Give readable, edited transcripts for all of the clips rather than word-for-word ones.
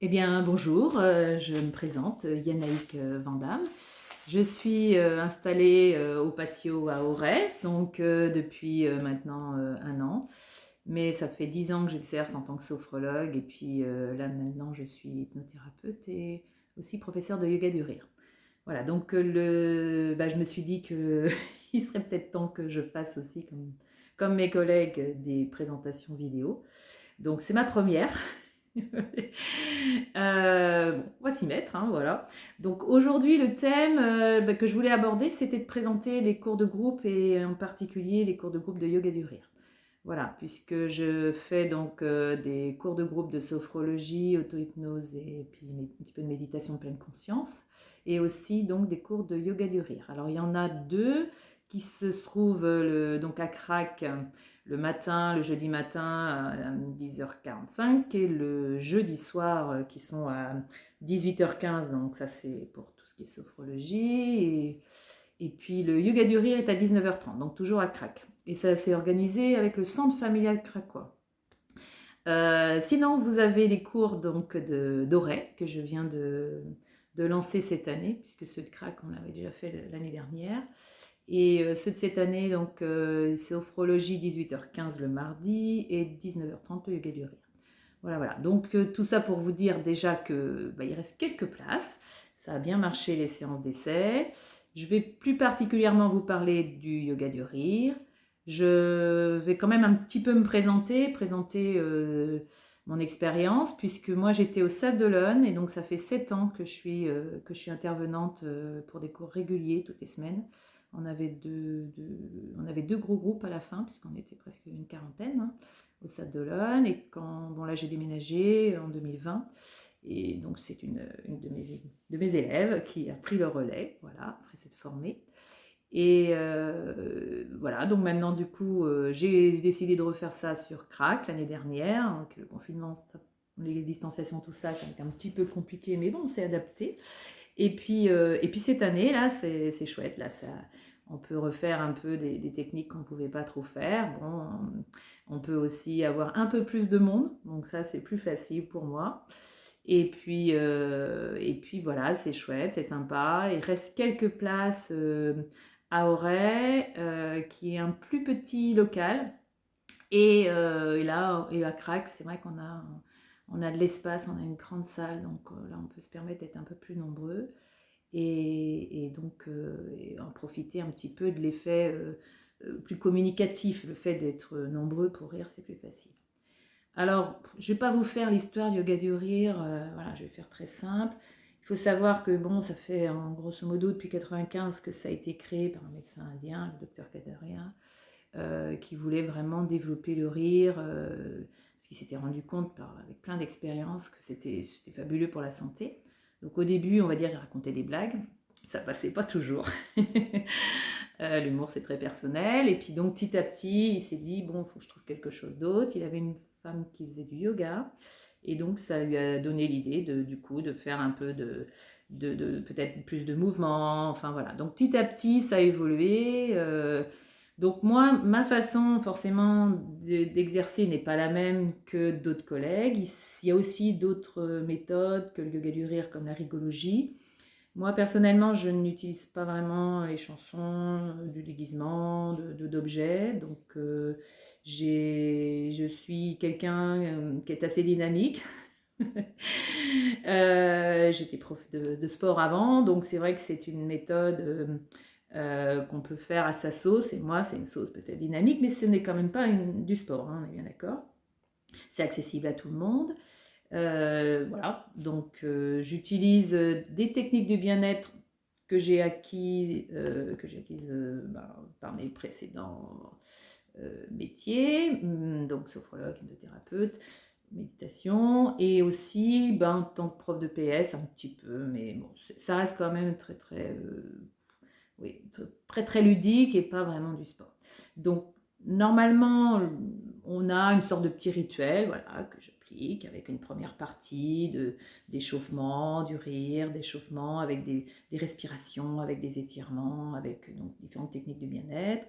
Eh bien, bonjour, je me présente, Yannaïk Vandamme. Je suis installée au patio à Auray, donc depuis maintenant 1 an. Mais ça fait 10 ans que j'exerce en tant que sophrologue et puis là maintenant je suis hypnothérapeute et aussi professeure de yoga du rire. Voilà, donc je me suis dit qu'il serait peut-être temps que je fasse aussi, comme mes collègues, des présentations vidéo. Donc c'est ma première. Bon, on va s'y mettre, hein, voilà. Donc aujourd'hui, le thème que je voulais aborder, c'était de présenter les cours de groupe et en particulier les cours de groupe de yoga du rire. Voilà, puisque je fais donc des cours de groupe de sophrologie, auto-hypnose et puis un petit peu de méditation de pleine conscience, et aussi donc des cours de yoga du rire. Alors il y en a deux qui se trouvent donc à Crac le matin, le jeudi matin à 10h45 et le jeudi soir qui sont à 18h15, donc ça c'est pour tout ce qui est sophrologie. Et puis le yoga du rire est à 19h30, donc toujours à Crac. Et ça s'est organisé avec le centre familial cracois. Sinon, vous avez les cours donc d'Auray que je viens de lancer cette année, puisque ceux de Crac, on l'avait déjà fait l'année dernière. Et ceux de cette année, donc sophrologie 18h15 le mardi et 19h30 le yoga du rire. Voilà, voilà. Donc tout ça pour vous dire déjà que il reste quelques places. Ça a bien marché les séances d'essai. Je vais plus particulièrement vous parler du yoga du rire. Je vais quand même un petit peu me présenter mon expérience, puisque moi j'étais au Sable d'Olonne et donc ça fait 7 ans que je suis intervenante pour des cours réguliers toutes les semaines. On avait deux gros groupes à la fin, puisqu'on était presque une quarantaine, hein, au Sable d'Olonne. Et bon là j'ai déménagé en 2020. Et donc c'est une de mes élèves qui a pris le relais, voilà, après s'être formée. Et voilà, donc maintenant du coup, j'ai décidé de refaire ça sur Crac l'année dernière. Donc le confinement, les distanciations, tout ça, ça a été un petit peu compliqué, mais bon, on s'est adapté. Et puis cette année, là, c'est chouette. Là, on peut refaire un peu des techniques qu'on ne pouvait pas trop faire. Bon, on peut aussi avoir un peu plus de monde, donc ça, c'est plus facile pour moi. Et puis voilà, c'est chouette, c'est sympa. Il reste quelques places à Auray, qui est un plus petit local. Et là, et à Crac, c'est vrai on a de l'espace, on a une grande salle, donc là, on peut se permettre d'être un peu plus nombreux et donc et en profiter un petit peu de l'effet plus communicatif. Le fait d'être nombreux pour rire, c'est plus facile. Alors, je ne vais pas vous faire l'histoire du yoga du rire, voilà, je vais faire très simple. Il faut savoir que bon, ça fait en grosso modo depuis 95 que ça a été créé par un médecin indien, le docteur Kadaria, qui voulait vraiment développer le rire, parce qu'il s'était rendu compte avec plein d'expériences que c'était fabuleux pour la santé. Donc au début, on va dire, il racontait des blagues, ça passait pas toujours. L'humour c'est très personnel, et puis donc petit à petit, il s'est dit bon, il faut que je trouve quelque chose d'autre. Il avait une femme qui faisait du yoga, et donc ça lui a donné l'idée du coup de faire un peu de peut-être plus de mouvement, enfin voilà. Donc petit à petit, ça a évolué. Donc moi, ma façon forcément d'exercer n'est pas la même que d'autres collègues. Il y a aussi d'autres méthodes que le yoga du rire, comme la rigologie. Moi, personnellement, je n'utilise pas vraiment les chansons, du déguisement, d'objets. Donc, je suis quelqu'un qui est assez dynamique. J'étais prof de sport avant, donc c'est vrai que c'est une méthode qu'on peut faire à sa sauce. Et moi, c'est une sauce peut-être dynamique, mais ce n'est quand même pas du sport, hein, on est bien d'accord. C'est accessible à tout le monde. Voilà, donc j'utilise des techniques de bien-être que j'ai acquises par mes précédents métiers, donc sophrologue, hypnothérapeute, méditation, et aussi en tant que prof de PS un petit peu, mais bon, ça reste quand même oui, très très ludique et pas vraiment du sport. Donc normalement, on a une sorte de petit rituel, voilà, que j'applique avec une première partie d'échauffement, du rire, d'échauffement avec des respirations, avec des étirements, avec donc différentes techniques de bien-être.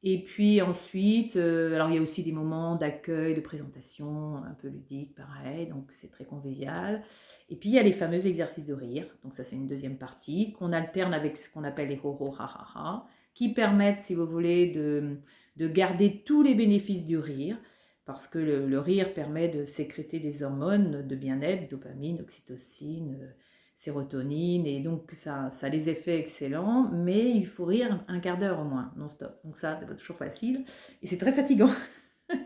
Et puis ensuite, alors il y a aussi des moments d'accueil, de présentation un peu ludiques, pareil, donc c'est très convivial. Et puis il y a les fameux exercices de rire, donc ça c'est une deuxième partie, qu'on alterne avec ce qu'on appelle les ho-ho, ha-ha-ha, qui permettent, si vous voulez, de garder tous les bénéfices du rire, parce que le rire permet de sécréter des hormones de bien-être, dopamine, oxytocine, sérotonine, et donc ça a les effets excellents, mais il faut rire un quart d'heure au moins, non-stop. Donc ça, c'est pas toujours facile, et c'est très fatigant. Il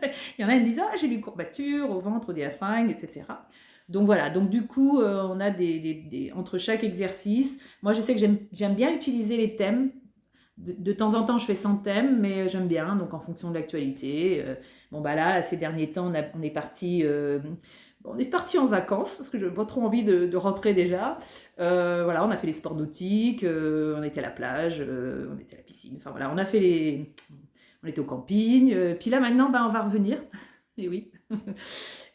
y en a qui me disent « Ah, j'ai des courbatures au ventre, au diaphragme, etc. » Donc voilà, donc du coup, on a entre chaque exercice, moi je sais que j'aime bien utiliser les thèmes. De temps en temps, je fais sans thème, mais j'aime bien, donc en fonction de l'actualité. Bon, bah là, ces derniers temps, on est parti en vacances, parce que je n'ai pas trop envie de rentrer déjà. Voilà, on a fait les sports nautiques, on était à la plage, on était à la piscine. Enfin voilà, on était au camping. Puis là, maintenant, bah, on va revenir. Et oui.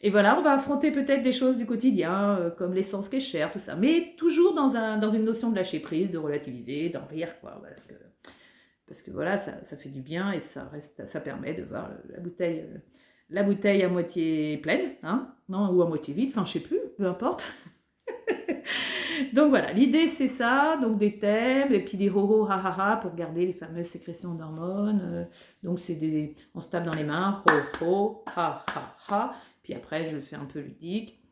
Et voilà, on va affronter peut-être des choses du quotidien, comme l'essence qui est chère, tout ça. Mais toujours dans une notion de lâcher prise, de relativiser, d'en rire, quoi. Parce que voilà, ça fait du bien et ça permet de voir la bouteille à moitié pleine, hein, non, ou à moitié vide, enfin je sais plus, peu importe. Donc voilà, l'idée c'est ça, donc des thèmes, et puis des ho-ho, ha-ha-ha pour garder les fameuses sécrétions d'hormones. Donc on se tape dans les mains, ho-ho, ha-ha-ha, puis après je le fais un peu ludique,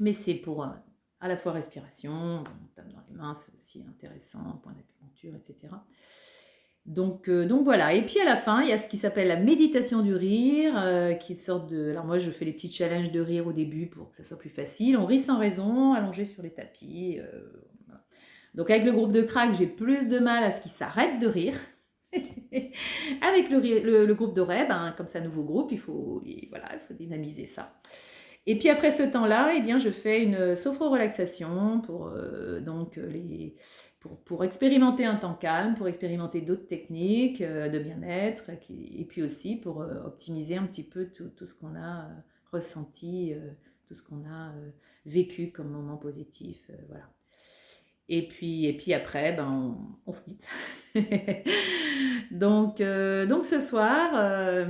mais c'est pour à la fois respiration, on tape dans les mains, c'est aussi intéressant, point d'acupuncture, etc. Donc voilà, et puis à la fin, il y a ce qui s'appelle la méditation du rire, qui est une sorte de... Alors moi, je fais les petits challenges de rire au début pour que ça soit plus facile. On rit sans raison, allongé sur les tapis. Voilà. Donc avec le groupe de crack, j'ai plus de mal à ce qu'ils s'arrêtent de rire. Avec le groupe d'Oreb, ben, comme c'est un nouveau groupe, il faut dynamiser ça. Et puis après ce temps-là, eh bien, je fais une sophro-relaxation pour expérimenter un temps calme, pour expérimenter d'autres techniques de bien-être, et puis aussi pour optimiser un petit peu tout ce qu'on a ressenti, tout ce qu'on a vécu comme moment positif. Voilà. Et puis après, ben, on se quitte. Donc ce soir,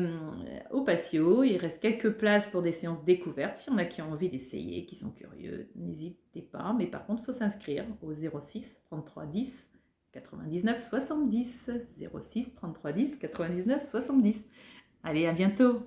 au patio, il reste quelques places pour des séances découvertes. Si on a qui ont envie d'essayer, qui sont curieux, n'hésitez pas. Mais par contre, il faut s'inscrire au 06 33 10 99 70. 06 33 10 99 70. Allez, à bientôt!